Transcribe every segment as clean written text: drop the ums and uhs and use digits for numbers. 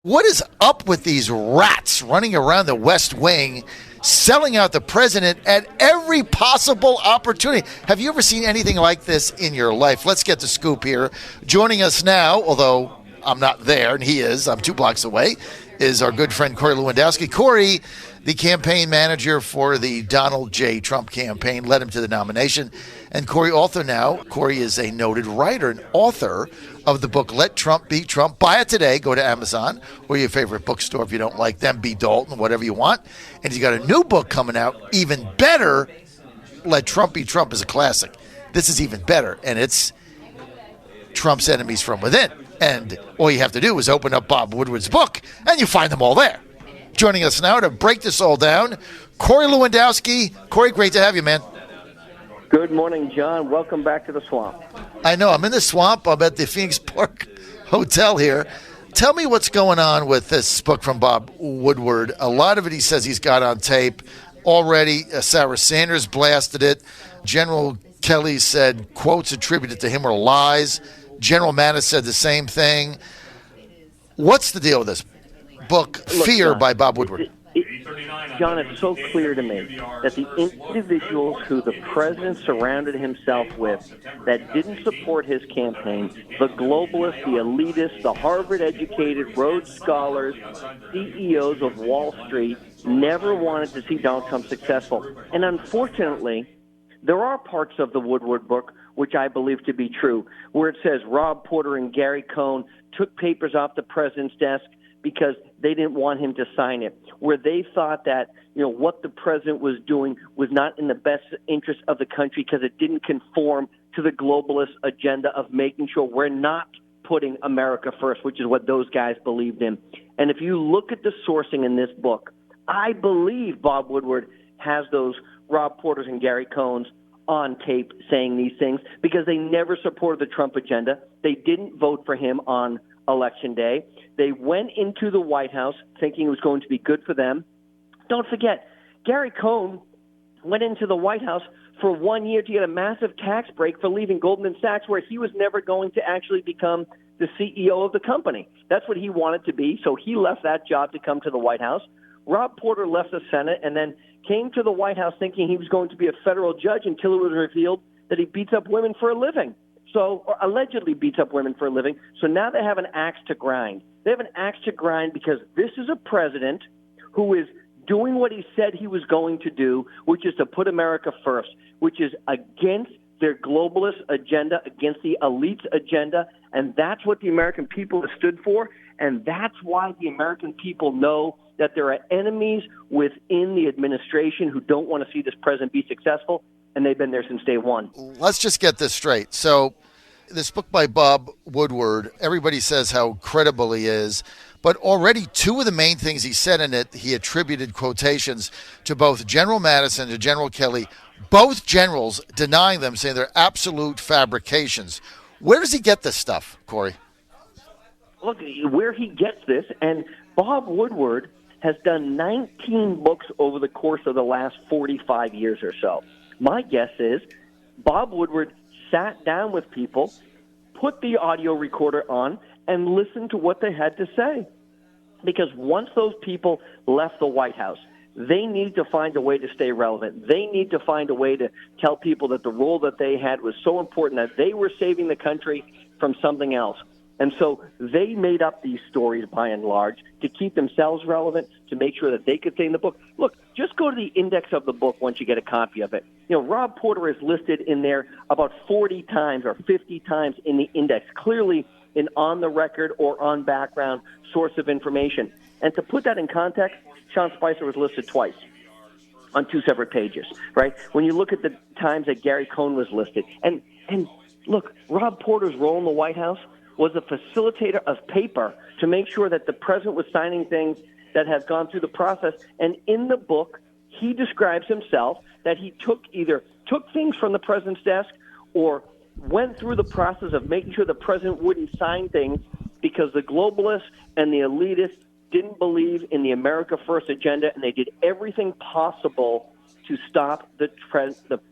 What is up with these rats running around the West Wing, selling out the president at every possible opportunity? Have you ever seen anything like this in your life? Let's get the scoop here. Joining us now, although I'm not there, and he is, I'm 2 blocks away, is our good friend Corey Lewandowski. Corey, the campaign manager for the Donald J. Trump campaign, led him to the nomination. And Corey is a noted writer and author of the book, Let Trump Be Trump. Buy it today. Go to Amazon or your favorite bookstore if you don't like them. Be Dalton, whatever you want. And he's got a new book coming out, even better. Let Trump Be Trump is a classic. This is even better, and it's Trump's Enemies from Within. And all you have to do is open up Bob Woodward's book, and you find them all there. Joining us now to break this all down, Corey Lewandowski. Corey, great to have you, man. Good morning, John. Welcome back to the swamp. I know. I'm in the swamp. I'm at the Phoenix Park Hotel here. Tell me what's going on with this book from Bob Woodward. A lot of it he says he's got on tape already. Sarah Sanders blasted it. General Kelly said quotes attributed to him are lies. General Mattis said the same thing. What's the deal with this book, Look, Fear, John, by Bob Woodward? John, it's so clear to me that the individuals who the president surrounded himself with that didn't support his campaign, the globalists, the elitists, the Harvard-educated Rhodes Scholars, CEOs of Wall Street, never wanted to see Donald Trump successful. And unfortunately, there are parts of the Woodward book which I believe to be true, where it says Rob Porter and Gary Cohn took papers off the president's desk because they didn't want him to sign it, where they thought that, what the president was doing was not in the best interest of the country because it didn't conform to the globalist agenda of making sure we're not putting America first, which is what those guys believed in. And if you look at the sourcing in this book, I believe Bob Woodward has those Rob Porters and Gary Cohns on tape saying these things because they never supported the Trump agenda. They didn't vote for him on Election Day. They went into the White House thinking it was going to be good for them. Don't forget, Gary Cohn went into the White House for 1 year to get a massive tax break for leaving Goldman Sachs, where he was never going to actually become the CEO of the company. That's what he wanted to be, so he left that job to come to the White House. Rob Porter left the Senate and then came to the White House thinking he was going to be a federal judge until it was revealed that he beats up women for a living. Or allegedly beats up women for a living. So now they have an axe to grind. They have an axe to grind because this is a president who is doing what he said he was going to do, which is to put America first, which is against their globalist agenda, against the elite's agenda, and that's what the American people have stood for, and that's why the American people know that there are enemies within the administration who don't want to see this president be successful, and they've been there since day one. Let's just get this straight. So this book by Bob Woodward, everybody says how credible he is, but already 2 of the main things he said in it, he attributed quotations to both General Mattis and to General Kelly, both generals denying them, saying they're absolute fabrications. Where does he get this stuff, Corey? Look, where he gets this, and Bob Woodward has done 19 books over the course of the last 45 years or so. My guess is Bob Woodward sat down with people, put the audio recorder on, and listened to what they had to say. Because once those people left the White House, they need to find a way to stay relevant. They need to find a way to tell people that the role that they had was so important that they were saving the country from something else. And so they made up these stories by and large to keep themselves relevant, to make sure that they could stay in the book. Look, just go to the index of the book once you get a copy of it. Rob Porter is listed in there about 40 times or 50 times in the index, clearly an on-the-record or on-background source of information. And to put that in context, Sean Spicer was listed twice on 2 separate pages, right? When you look at the times that Gary Cohn was listed. And look, Rob Porter's role in the White House was a facilitator of paper to make sure that the president was signing things that have gone through the process. And in the book, he describes himself that he took things from the president's desk or went through the process of making sure the president wouldn't sign things because the globalists and the elitists didn't believe in the America First agenda, and they did everything possible to stop the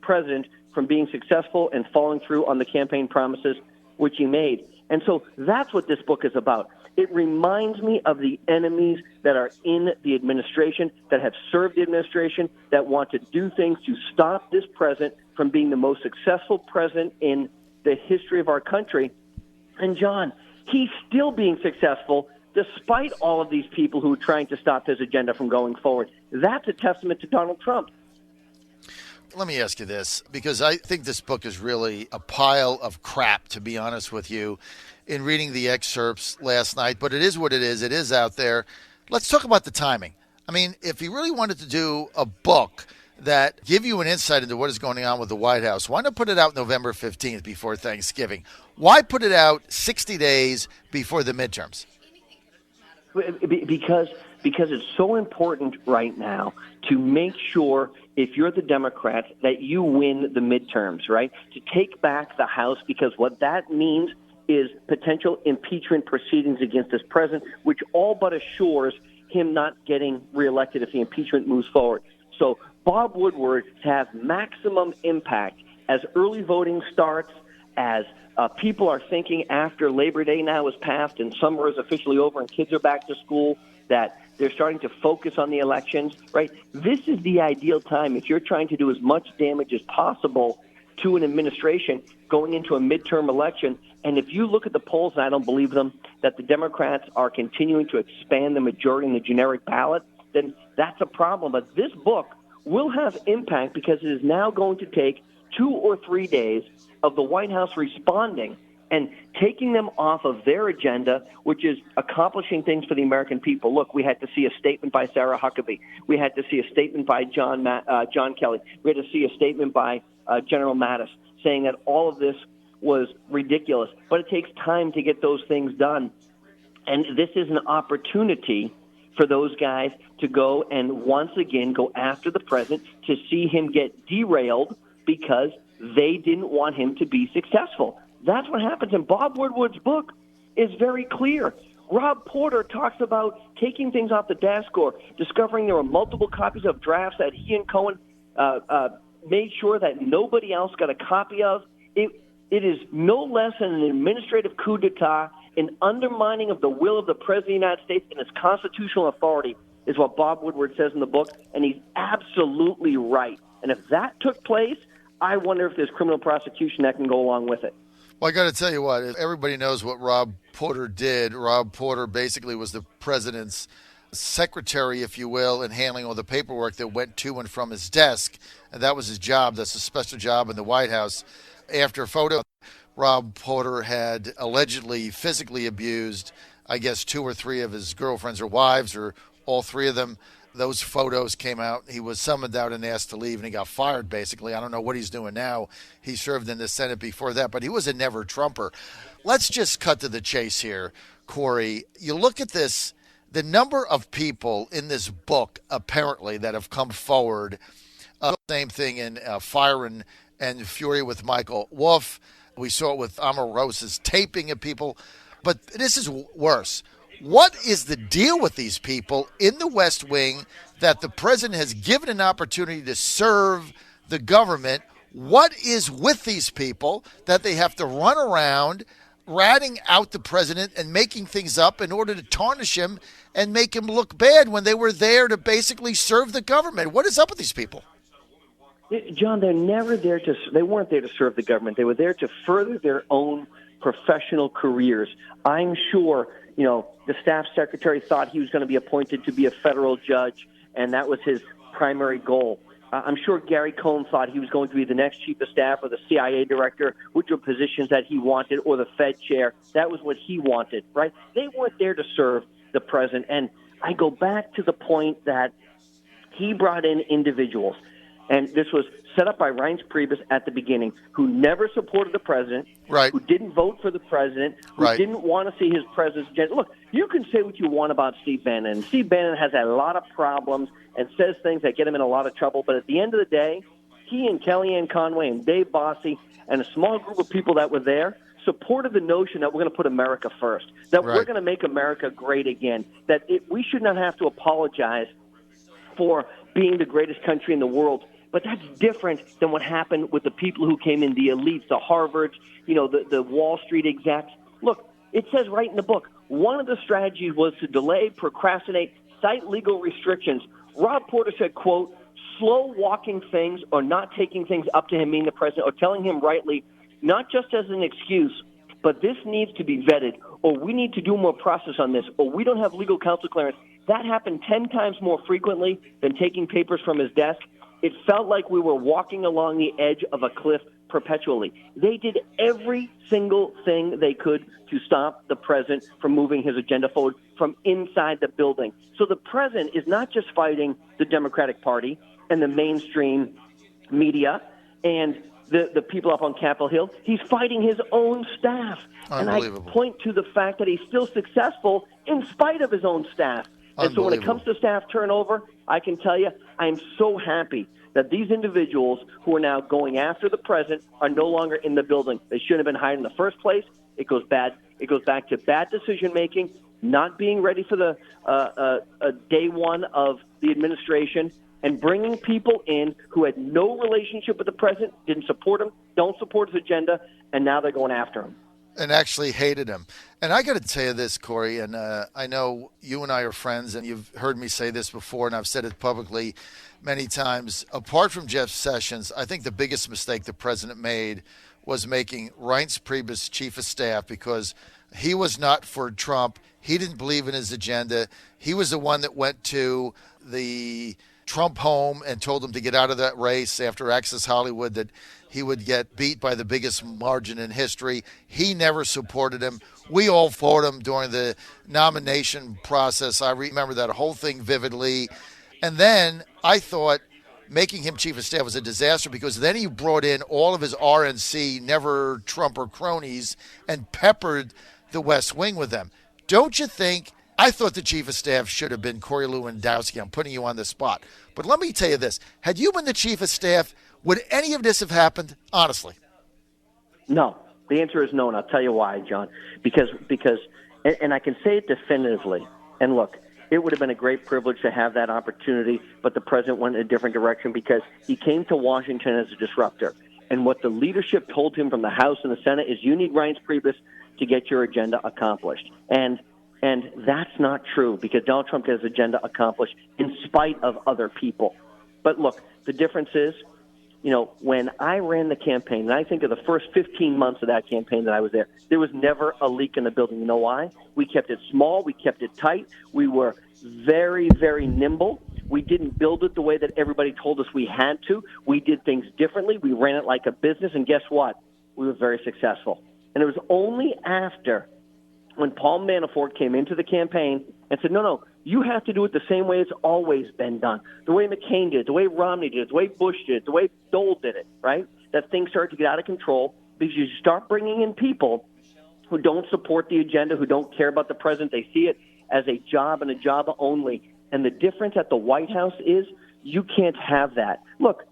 president from being successful and following through on the campaign promises which he made. And so that's what this book is about. It reminds me of the enemies that are in the administration, that have served the administration, that want to do things to stop this president from being the most successful president in the history of our country. And, John, he's still being successful despite all of these people who are trying to stop his agenda from going forward. That's a testament to Donald Trump. Let me ask you this, because I think this book is really a pile of crap, to be honest with you, in reading the excerpts last night. But it is what it is. It is out there. Let's talk about the timing. I mean, if he really wanted to do a book that give you an insight into what is going on with the White House, why not put it out November 15th before Thanksgiving? Why put it out 60 days before the midterms? Because it's so important right now to make sure, if you're the Democrats, that you win the midterms, right? To take back the House, because what that means is potential impeachment proceedings against this president, which all but assures him not getting reelected if the impeachment moves forward. So Bob Woodward, to have maximum impact as early voting starts, as people are thinking after Labor Day now is passed and summer is officially over and kids are back to school, that they're starting to focus on the elections, right? This is the ideal time if you're trying to do as much damage as possible to an administration going into a midterm election. And if you look at the polls, and I don't believe them, that the Democrats are continuing to expand the majority in the generic ballot, then that's a problem. But this book will have impact because it is now going to take 2 or 3 days of the White House responding and taking them off of their agenda, which is accomplishing things for the American people. Look, we had to see a statement by Sarah Huckabee. We had to see a statement by John Kelly. We had to see a statement by General Mattis saying that all of this was ridiculous. But it takes time to get those things done. And this is an opportunity for those guys to go and once again go after the president, to see him get derailed because they didn't want him to be successful. That's what happens. And Bob Woodward's book is very clear. Rob Porter talks about taking things off the desk or discovering there were multiple copies of drafts that he and Cohen made sure that nobody else got a copy of. It is no less than an administrative coup d'etat, an undermining of the will of the President of the United States and its constitutional authority, is what Bob Woodward says in the book, and he's absolutely right. And if that took place, I wonder if there's criminal prosecution that can go along with it. Well, I got to tell you what, everybody knows what Rob Porter did. Rob Porter basically was the president's secretary, if you will, in handling all the paperwork that went to and from his desk. And that was his job. That's a special job in the White House. After a photo, Rob Porter had allegedly physically abused, I guess, 2 or 3 of his girlfriends or wives, or all 3 of them. Those photos came out. He was summoned out and asked to leave, and he got fired, basically. I don't know what he's doing now. He served in the Senate before that, but he was a never-Trumper. Let's just cut to the chase here, Corey. You look at this, the number of people in this book, apparently, that have come forward. Same thing in Fire and Fury with Michael Wolff. We saw it with Omarosa's taping of people. But this is worse. What is the deal with these people in the West Wing that the president has given an opportunity to serve the government? What is with these people that they have to run around ratting out the president and making things up in order to tarnish him and make him look bad when they were there to basically serve the government? What is up with these people? John, they weren't there to serve the government. They were there to further their own professional careers. I'm sure, the staff secretary thought he was going to be appointed to be a federal judge, and that was his primary goal. I'm sure Gary Cohn thought he was going to be the next chief of staff or the CIA director, which were positions that he wanted, or the Fed chair. That was what he wanted, right? They weren't there to serve the president. And I go back to the point that he brought in individuals, and this was set up by Reince Priebus at the beginning, who never supported the president, right, who didn't vote for the president, who right, didn't want to see his president's agenda. Look, you can say what you want about Steve Bannon. Steve Bannon has a lot of problems and says things that get him in a lot of trouble. But at the end of the day, he and Kellyanne Conway and Dave Bossie and a small group of people that were there supported the notion that we're going to put America first, that we're going to make America great again, that we should not have to apologize for being the greatest country in the world. But that's different than what happened with the people who came in, the elites, the Harvards, the Wall Street execs. Look, it says right in the book, One of the strategies was to delay, procrastinate, cite legal restrictions. Rob Porter said, quote, slow walking things or not taking things up to him, meaning the president, or telling him rightly, not just as an excuse, but this needs to be vetted, or we need to do more process on this, or we don't have legal counsel clearance. That happened 10 times more frequently than taking papers from his desk. It felt like we were walking along the edge of a cliff perpetually. They did every single thing they could to stop the president from moving his agenda forward from inside the building. So the president is not just fighting the Democratic Party and the mainstream media and the people up on Capitol Hill. He's fighting his own staff. And I point to the fact that he's still successful in spite of his own staff. And so when it comes to staff turnover, I can tell you I'm so happy that these individuals who are now going after the president are no longer in the building. They shouldn't have been hired in the first place. It goes back to bad decision-making, not being ready for the day one of the administration, and bringing people in who had no relationship with the president, didn't support him, don't support his agenda, and now they're going after him. And actually hated him. And I got to tell you this, Corey, and I know you and I are friends, and you've heard me say this before, and I've said it publicly many times. Apart from Jeff Sessions, I think the biggest mistake the president made was making Reince Priebus chief of staff, because he was not for Trump. He didn't believe in his agenda. He was the one that went to the Trump home and told him to get out of that race after Access Hollywood, that he would get beat by the biggest margin in history. He never supported him. We all fought him during the nomination process. I remember that whole thing vividly. And then I thought making him chief of staff was a disaster, because then he brought in all of his RNC, never Trumper cronies, and peppered the West Wing with them. Don't you think? I thought the chief of staff should have been Corey Lewandowski. I'm putting you on the spot. But let me tell you this. Had you been the chief of staff, would any of this have happened, honestly? No. The answer is no, and I'll tell you why, John. Because, and I can say it definitively. And look, it would have been a great privilege to have that opportunity, but the president went in a different direction because he came to Washington as a disruptor. And what the leadership told him from the House and the Senate is, you need Reince Priebus to get your agenda accomplished. And that's not true, because Donald Trump gets his agenda accomplished in spite of other people. But look, the difference is, when I ran the campaign, and I think of the first 15 months of that campaign that I was there was never a leak in the building. You know why? We kept it small. We kept it tight. We were very, very nimble. We didn't build it the way that everybody told us we had to. We did things differently. We ran it like a business, and guess what? We were very successful. And it was only after when Paul Manafort came into the campaign and said, no, you have to do it the same way it's always been done, the way McCain did it, the way Romney did it, the way Bush did it, the way Dole did it, right? That things started to get out of control because you start bringing in people who don't support the agenda, who don't care about the president. They see it as a job and a job only. And the difference at the White House is you can't have that. Look,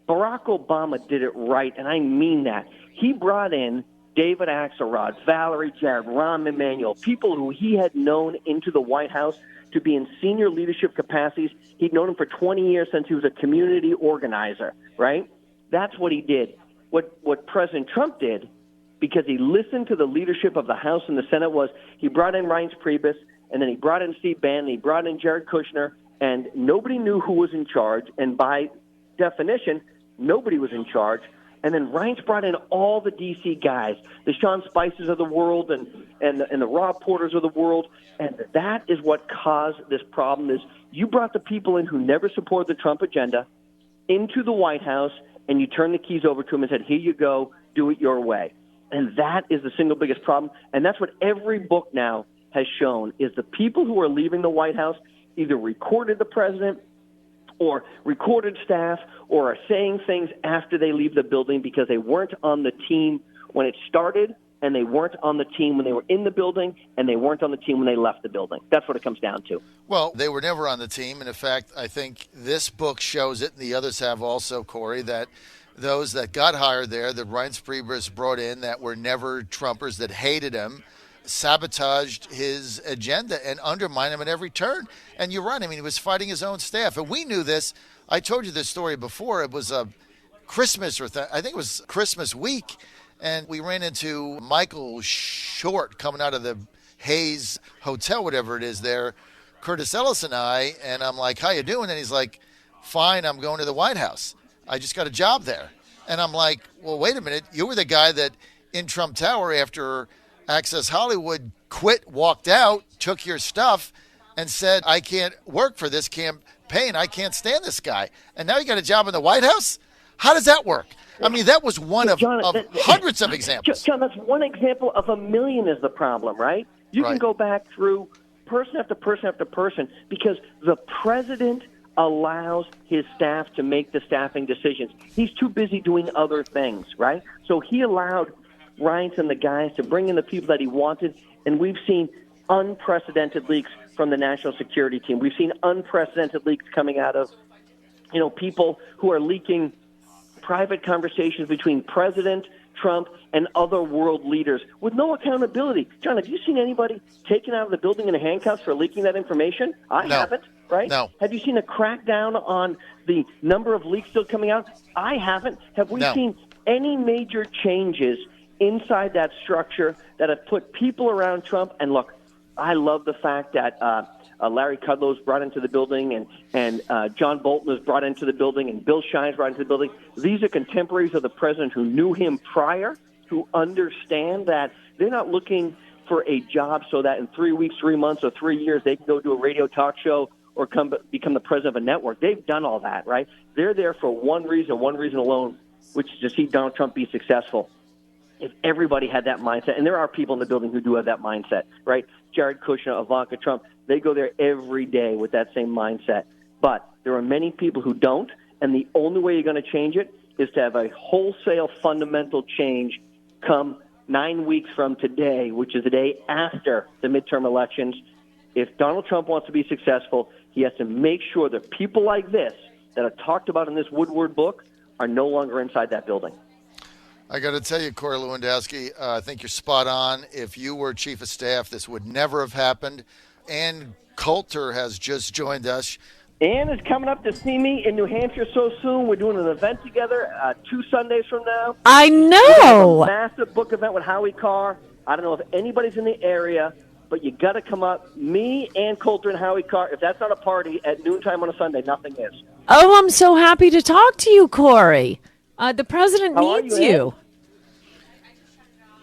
Barack Obama did it right, and I mean that. He brought in David Axelrod, Valerie Jarrett, Rahm Emanuel, people who he had known into the White House to be in senior leadership capacities. He'd known him for 20 years since he was a community organizer, right? That's what he did. What President Trump did, because he listened to the leadership of the House and the Senate, was he brought in Reince Priebus, and then he brought in Steve Bannon, he brought in Jared Kushner, and nobody knew who was in charge, and by definition, nobody was in charge. And then Reince brought in all the D.C. guys, the Sean Spices of the world and the Rob Porters of the world. And that is what caused this problem, is you brought the people in who never supported the Trump agenda into the White House, and you turned the keys over to them and said, here you go, do it your way. And that is the single biggest problem. And that's what every book now has shown, is the people who are leaving the White House either recorded the president or recorded staff, or are saying things after they leave the building because they weren't on the team when it started, and they weren't on the team when they were in the building, and they weren't on the team when they left the building. That's what it comes down to. Well, they were never on the team, and in fact, I think this book shows it, and the others have also, Corey, that those that got hired there, that Reince Priebus brought in, that were never Trumpers, that hated him, sabotaged his agenda and undermined him at every turn. And you're right. I mean, he was fighting his own staff. And we knew this. I told you this story before. It was a Christmas, I think it was Christmas week. And we ran into Michael Short coming out of the Hayes Hotel, whatever it is there, Curtis Ellis and I, and I'm like, how you doing? And he's like, fine, I'm going to the White House. I just got a job there. And I'm like, well, wait a minute. You were the guy that in Trump Tower after Access Hollywood quit, walked out, took your stuff, and said, I can't work for this campaign. I can't stand this guy. And now you got a job in the White House? How does that work? I mean, that was one of hundreds of examples. John, that's one example of a million is the problem, right? You can go back through person after person after person because the president allows his staff to make the staffing decisions. He's too busy doing other things, right? So he allowed Reince and the guys to bring in the people that he wanted, and we've seen unprecedented leaks from the national security team. We've seen unprecedented leaks coming out of, people who are leaking private conversations between President Trump and other world leaders with no accountability. John, have you seen anybody taken out of the building in handcuffs for leaking that information? I haven't, right? No. Have you seen a crackdown on the number of leaks still coming out? I haven't. Have we seen any major changes inside that structure that have put people around Trump? And look, I love the fact that Larry Kudlow was brought into the building and John Bolton was brought into the building and Bill Shine's brought into the building. These are contemporaries of the president who knew him prior, who understand that they're not looking for a job so that in 3 weeks, 3 months, or 3 years they can go do a radio talk show or become the president of a network. They've done all that, right? They're there for one reason alone, which is to see Donald Trump be successful. If everybody had that mindset, and there are people in the building who do have that mindset, right? Jared Kushner, Ivanka Trump, they go there every day with that same mindset. But there are many people who don't, and the only way you're going to change it is to have a wholesale fundamental change come 9 weeks from today, which is the day after the midterm elections. If Donald Trump wants to be successful, he has to make sure that people like this that are talked about in this Woodward book are no longer inside that building. I got to tell you, Corey Lewandowski, I think you're spot on. If you were chief of staff, this would never have happened. Ann Coulter has just joined us. Ann is coming up to see me in New Hampshire so soon. We're doing an event together 2 Sundays from now. I know. A massive book event with Howie Carr. I don't know if anybody's in the area, but you got to come up. Me, Ann Coulter, and Howie Carr. If that's not a party at noontime on a Sunday, nothing is. Oh, I'm so happy to talk to you, Corey. The president needs you.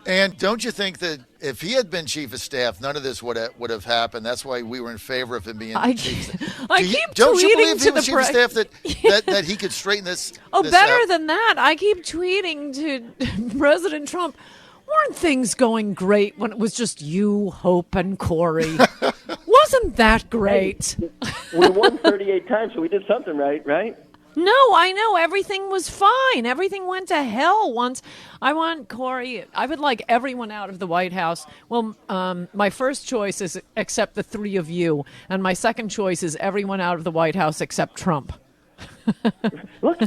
And don't you think that if he had been chief of staff, none of this would have happened? That's why we were in favor of him being chief of staff. Don't you believe he was chief of staff that he could straighten this? Oh, this better out? than that. I keep tweeting to President Trump. Weren't things going great when it was just you, Hope, and Corey? Wasn't that great? We won 38 times, so we did something right? No, I know. Everything was fine. Everything went to hell once. I want Corey. I would like everyone out of the White House. Well, my first choice is except the 3 of you. And my second choice is everyone out of the White House except Trump. Look,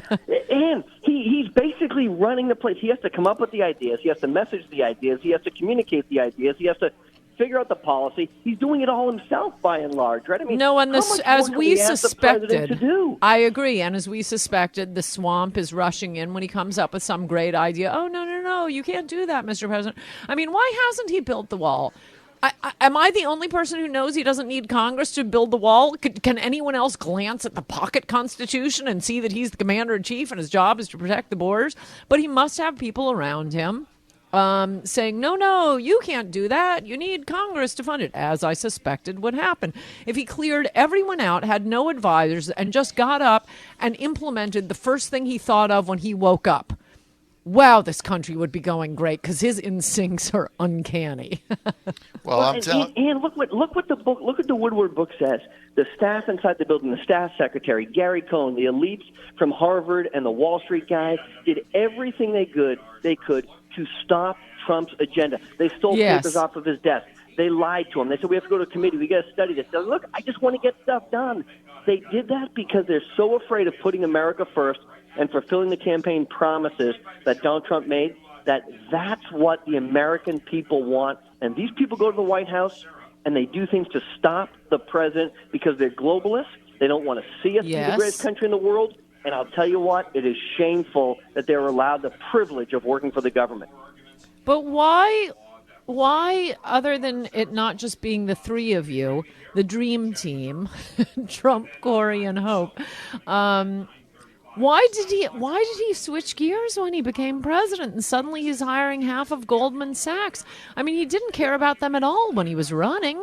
and he's basically running the place. He has to come up with the ideas. He has to message the ideas. He has to communicate the ideas. He has to figure out the policy. He's doing it all himself, by and large, right? I mean, no, and as we suspected, I agree. And as we suspected, the swamp is rushing in when he comes up with some great idea. Oh, no, you can't do that, Mr. President. I mean, why hasn't he built the wall? Am I the only person who knows he doesn't need Congress to build the wall? Can anyone else glance at the pocket constitution and see that he's the commander-in-chief and his job is to protect the borders? But he must have people around him saying, no, you can't do that. You need Congress to fund it, as I suspected would happen. If he cleared everyone out, had no advisors, and just got up and implemented the first thing he thought of when he woke up, wow, this country would be going great because his instincts are uncanny. Well, I'm telling you. And look what the Woodward book says. The staff inside the building, the staff secretary, Gary Cohn, the elites from Harvard and the Wall Street guys did everything they could to stop Trump's agenda. They stole papers off of his desk. They lied to him. They said, we have to go to a committee. We got to study this. They said, look, I just want to get stuff done. They did that because they're so afraid of putting America first and fulfilling the campaign promises that Donald Trump made, that's what the American people want. And these people go to the White House and they do things to stop the president because they're globalists. They don't want to see us be the greatest country in the world. And I'll tell you what, it is shameful that they're allowed the privilege of working for the government. But why why, other than it not just being the three of you, the dream team, Trump, Corey, and Hope, why did he switch gears when he became president and suddenly he's hiring half of Goldman Sachs? I mean, he didn't care about them at all when he was running.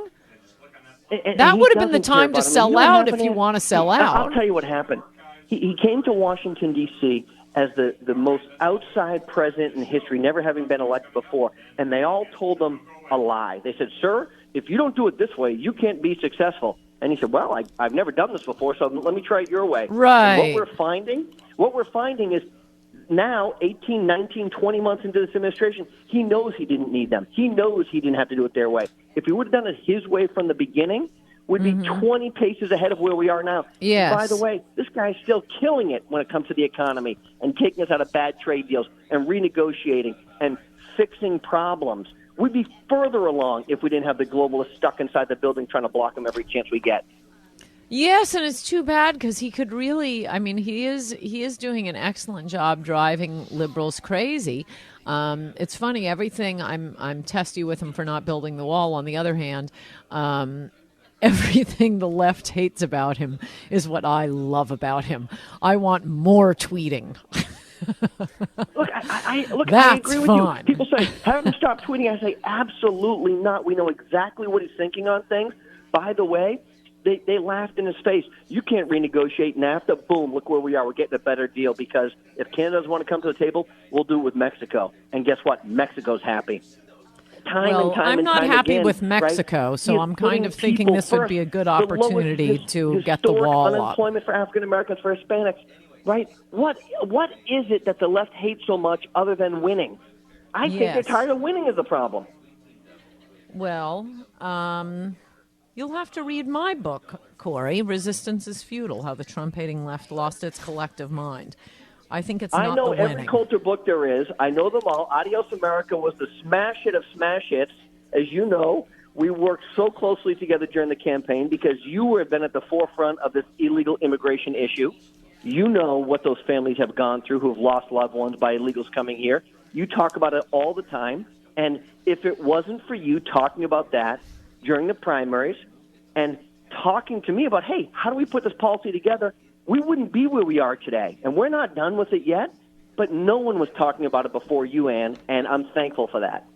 That would have been the time to sell out if you want to sell out. I'll tell you what happened. He came to Washington, D.C. as the most outside president in history, never having been elected before, and they all told him a lie. They said, sir, if you don't do it this way, you can't be successful. And he said, well, I've never done this before, so let me try it your way. Right. And what we're finding is now, 18, 19, 20 months into this administration, he knows he didn't need them. He knows he didn't have to do it their way. If he would have done it his way from the beginning, we'd be 20 paces ahead of where we are now. Yes. By the way, this guy's still killing it when it comes to the economy and taking us out of bad trade deals and renegotiating and fixing problems. We'd be further along if we didn't have the globalists stuck inside the building trying to block them every chance we get. Yes, and it's too bad because he could really, I mean, he is doing an excellent job driving liberals crazy. It's funny, everything, I'm testy with him for not building the wall. On the other hand, everything the left hates about him is what I love about him. I want more tweeting. Look, I agree with fun. you. People say, have him stop tweeting. I say, absolutely not. We know exactly what he's thinking on things. By the way, they laughed in his face. You can't renegotiate NAFTA. Boom, look where we are. We're getting a better deal because if Canada doesn't want to come to the table, we'll do it with Mexico. And guess what? Mexico's happy. I'm not happy again, with Mexico, right? so I'm kind of thinking this would be a good opportunity to get the wall up. Unemployment for African Americans, for Hispanics, right? What is it that the left hates so much other than winning? I think they're tired of winning is the problem. Well, you'll have to read my book, Corey, Resistance is Futile, How the Trump-Hating Left Lost Its Collective Mind. I think it's not the winning. I know every Coulter book there is. I know them all. Adios America was the smash hit of smash hits. As you know, we worked so closely together during the campaign because you have been at the forefront of this illegal immigration issue. You know what those families have gone through who have lost loved ones by illegals coming here. You talk about it all the time. And if it wasn't for you talking about that during the primaries and talking to me about, hey, how do we put this policy together, we wouldn't be where we are today. And we're not done with it yet, but no one was talking about it before you, Ann, and I'm thankful for that.